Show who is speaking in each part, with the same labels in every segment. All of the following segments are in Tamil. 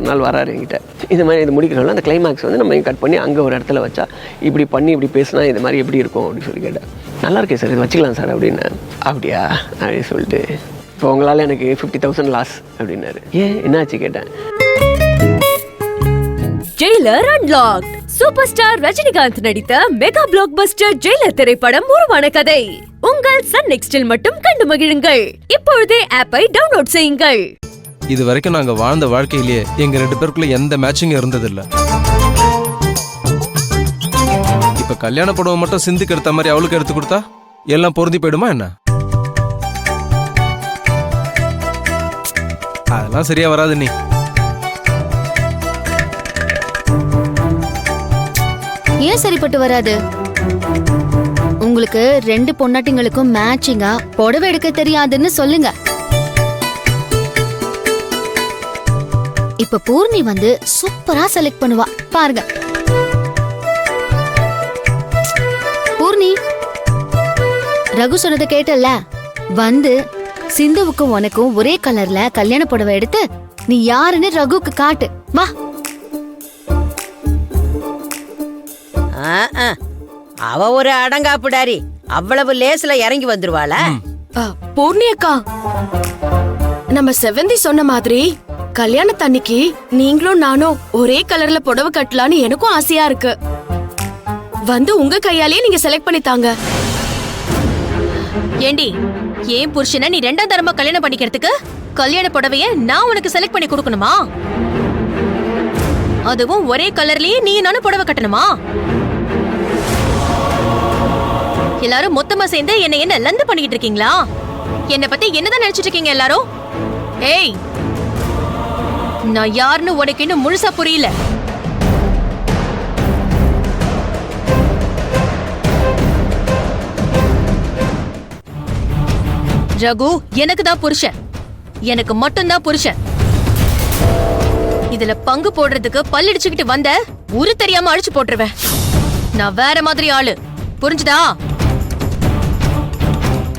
Speaker 1: ஒரு நாள் வராரு என்கிட்ட. இந்த மாதிரி இது முடிக்கிறோம்ல அந்த கிளைமேக்ஸ் வந்து நம்ம கட் பண்ணி அங்கே ஒரு இடத்துல வச்சா இப்படி பண்ணி இப்படி பேசினா இது மாதிரி எப்படி இருக்கும் அப்படின்னு சொல்லி கேட்டேன். நல்லா இருக்கே சார், இது வச்சுக்கலாம் சார் அப்படின்னு. அப்படியா அப்படின்னு சொல்லிட்டு இப்போ உங்களால் எனக்கு 50,000 லாஸ் அப்படின்னாரு. ஏன் என்னாச்சு கேட்டேன்.
Speaker 2: Jailer unlocked super star Rajinikanth நடித்த மெகா பிளாக் பஸ்டர் ஜெயிலர் திரைப்படம் உருவான கதை உங்கள் சன் நெக்ஸ்டில் மட்டும் கண்டு மகிழுங்கள். இப்பொழுதே ஆப்பை டவுன்லோட் செய்யுங்கள்.
Speaker 3: இது வரைக்கும் நாங்க வாழ்ந்த வாழ்க்கையிலேயே எங்க 2 பேருக்குள்ள எந்த மேட்சிங் இருந்ததில்ல. இப்ப கல்யாண புடவை மட்டும் சிந்துக்கு எடுத்த மாதிரி அவளுக்கு எடுத்து கொடுத்தா எல்லாம் பொருந்தி போயிடுமா என்ன? அதெல்லாம் சரியா வராது. நீ
Speaker 4: ஏன் சரிப்பட்டு வராது? உங்களுக்கு 2 பொண்டாட்டிங்களுக்கும் மேட்சிங்கா புடவை எடுக்க தெரியாதுன்னு சொல்லுங்க. இப்ப பூர்ணி வந்து சூப்பரா செலக்ட் பண்ணுவா பாருங்க. பூர்ணி, ரகு சொன்னதை கேட்டல்ல, வந்து சிந்துவுக்கும் உனக்கும் ஒரே கலர்ல கல்யாண புடவை எடுத்து நீ யாருன்னு ரகுக்கு காட்டு. வா.
Speaker 5: அவ ஒரு அடங்காப்புடாரி, அவ்வளவு லேஸ்ல இறங்கி வந்துருவாள?
Speaker 6: பூர்ணி அக்கா, நம்ம செவந்தி சொன்ன மாதிரி கல்யாணத்தன்னைக்கு நீங்களும் நானும் ஒரே கலர்ல புடவை கட்டலான்னு எனக்கும் ஆசையா இருக்கு. வந்து உங்க கையாலேயே நீங்க செலக்ட் பண்ணி தாங்க.
Speaker 2: ஏண்டி, ஏன் புருஷனை நீ 2ஆம் தரமா கல்யாணம் பண்ணிக்கிறதுக்கு கல்யாண புடவைய நான் உனக்கு செலக்ட் பண்ணி கொடுக்கணுமா? அதுவும் ஒரே கலர்லயே நீ நானும் புடவை கட்டணுமா? எல்லாரும் மொத்தமா சேர்ந்து என்ன லந்து பண்ணிட்டு இருக்கீங்களா? என்ன பத்தி என்னதான் நினைச்சிட்டு இருக்கீங்க எல்லாரும்? ஏய், நான் யாருன்னு உனக்கு இன்னும் முழுசா புரியல. ரகு எனக்கு தான் புருஷன், எனக்கு மட்டும்தான் புருஷன். இதுல பங்கு போடுறதுக்கு பல்லிடிச்சுக்கிட்டு வந்த உரு தெரியாம அழிச்சு போட்டுருவேன். நான் வேற மாதிரி ஆளு, புரிஞ்சுதா?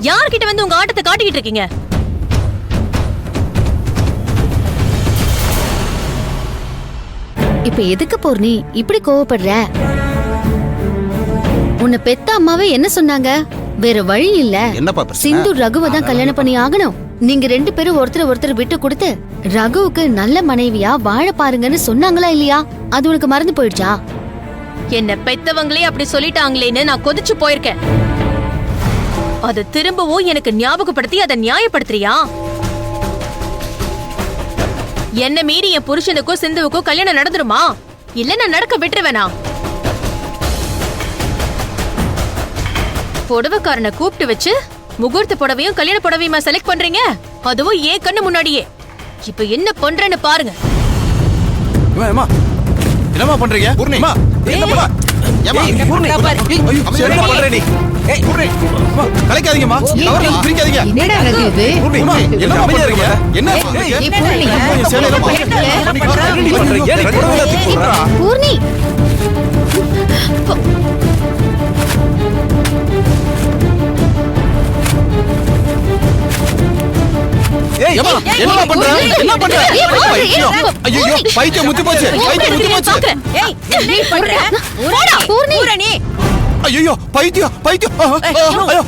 Speaker 2: யார்கிட்ட வந்து உங்க ஆட்டத்தை காட்டிக்கிட்டு இருக்கீங்க?
Speaker 4: இப்ப எதுக்கு பூர்ணி இப்படி கோவப்படுற? உன்னை பெத்த அம்மாவே என்ன சொன்னாங்க? வேற வழி இல்ல, சிந்து ரகுவை தான் கல்யாணம் பண்ணி ஆகணும். நீங்க 2 பேரும் ஒருத்தர் விட்டு கொடுத்து ரகுவுக்கு நல்ல மனைவியா வாழ பாருங்கன்னு சொன்னாங்களா இல்லையா? அது உனக்கு மறந்து போயிடுச்சா?
Speaker 2: என்ன பெத்தவங்களே அப்படி சொல்லிட்டாங்களேன்னு நான் கொதிச்சு போயிருக்கேன். அது திரும்பவும் எனக்கு ஞாபகப்படுத்தி அதை நியாயப்படுத்துறியா? என்ன மீறி என் புருஷனுக்கும் சிந்துவுக்கும் கல்யாணம் நடந்துருமா? இல்ல நான் நடக்க விட்டுருவேனா? புடவைக்காரனை கூப்பிட்டு வச்சு முகூர்த்த புடவையும் கல்யாண புடவையுமா செலக்ட் பண்றீங்க? அதுவும் ஏன் கண்ணு முன்னாடியே. இப்ப என்ன பண்றேன்னு பாருங்க.
Speaker 3: என்னமா பண்றீங்க? பூர்ணிமா, என்னமா? ஏமா பூர்ணி, என்ன பண்ற நீ? ஏய் பூர்ணி, கலைக்காதீங்கமா, அவரை பிரிக்காதீங்க.
Speaker 5: என்னடா ரகு இது?
Speaker 3: பூர்ணிமா, என்ன பண்றீங்க? என்ன?
Speaker 5: ஏய் பூர்ணி,
Speaker 3: சேலையில பண்றீங்க? ஏன் புடவைல தூக்குறா?
Speaker 4: பூர்ணி,
Speaker 3: ஏய் என்ன பண்ற? என்ன பண்ற? ஐயோ பைத்தியம் முத்தி போச்சு, பைத்தியம் முத்தி போச்சு.
Speaker 5: ஏய் என்ன பண்ற?
Speaker 4: ஓடா பூர்ணி.
Speaker 3: ஐயோ பைத்தியம், ஐயோ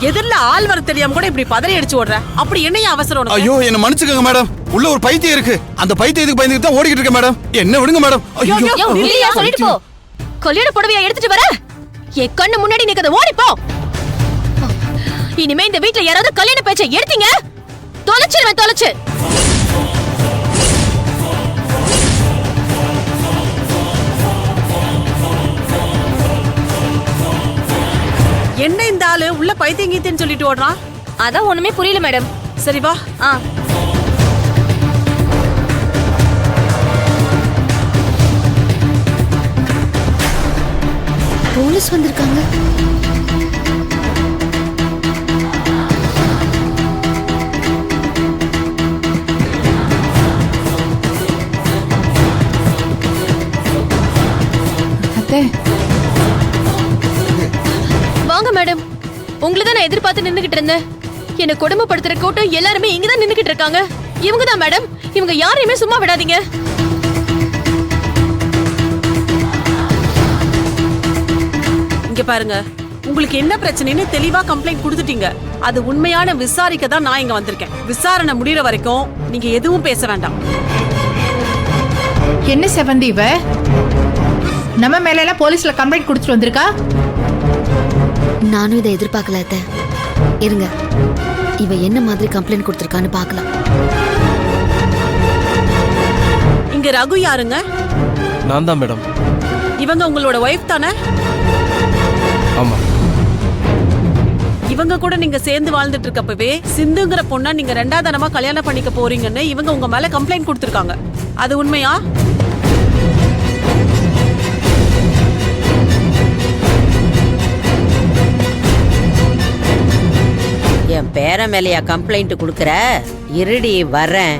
Speaker 5: எதிரில ஆள் வர தெரியாம கூட இப்படி பதறி அடிச்சு ஓடுற. அப்படி என்னையா அவசரம் உனக்கு?
Speaker 3: ஐயோ என்ன மன்னிச்சுக்கங்க மேடம், உள்ள ஒரு பைத்தியம் இருக்கு. அந்த பைத்தியத்துக்கு பயந்துட்டு தான் ஓடிக்கிட்டு இருக்கேன் மேடம். என்ன விடுங்க மேடம். ஐயோ
Speaker 2: இல்லையா சொல்லிட்டு போ. கல்யாண புடவையா எடுத்துட்டு வர? என் கண்ணு முன்னாடி நிக்கத ஓடி போ. இனிமே இந்த வீட்ல யாராவது கல்யாண பேச்சை எடுத்தீங்க தொலைச்சு.
Speaker 5: என்ன இந்த ஆளு உள்ள பைத்தியம் கீத்தின்னு சொல்லிட்டு ஓடுறான்?
Speaker 2: அதான் ஒண்ணுமே புரியல மேடம்.
Speaker 5: சரி வா.
Speaker 4: போலீஸ் வந்திருக்காங்க.
Speaker 2: வாங்க மேடம், உங்களை தான் நான் எதிர்பார்த்து நின்னுகிட்டு இருந்தேன். என்ன கொடுமைப்படுத்துற கூட்டம் எல்லாருமே இங்கதான் நின்னுகிட்டு இருக்காங்க.
Speaker 6: இவங்க தான் மேடம். இவங்க யாரையுமே சும்மா விடாதீங்க.
Speaker 5: இங்க பாருங்க, உங்களுக்கு என்ன பிரச்சனைன்னு தெளிவா கம்ப்ளைண்ட் கொடுத்துட்டீங்க. அது உண்மையான விசாரிக்க தான் நான் இங்க வந்திருக்கேன். விசாரணை முடியற வரைக்கும் நீங்க எதுவும் பேச வேண்டாம்.
Speaker 7: என்ன செவந்தி இவ நம்ம மேல எல்லாம் போலீஸ்ல கம்ப்ளைண்ட் கொடுத்துட்டு வந்திருக்கா?
Speaker 4: நானும் இதை எதிர்பார்க்கல அத்தை. இருங்க, இவ என்ன மாதிரி கம்ப்ளைண்ட் கொடுத்திருக்கான்னு பார்க்கலாம்.
Speaker 5: இங்க ரகு யாருங்க?
Speaker 8: நான் தான் மேடம்.
Speaker 5: இவங்க உங்களோட ஒய்ஃப் தானே?
Speaker 8: ஆமா.
Speaker 5: இவங்க கூட நீங்க சேர்ந்து வாழ்ந்துட்டு இருக்கப்பவே சிந்துங்கிற பொண்ணா நீங்க ரெண்டாவது கல்யாணம் பண்ணிக்க போறீங்கன்னு இவங்க உங்க மேல கம்ப்ளைண்ட் கொடுத்திருக்காங்க. அது உண்மையா?
Speaker 9: என் பேர மேலையா கம்ப்ளைண்ட் கொடுக்கற? இருடி வர்றேன்.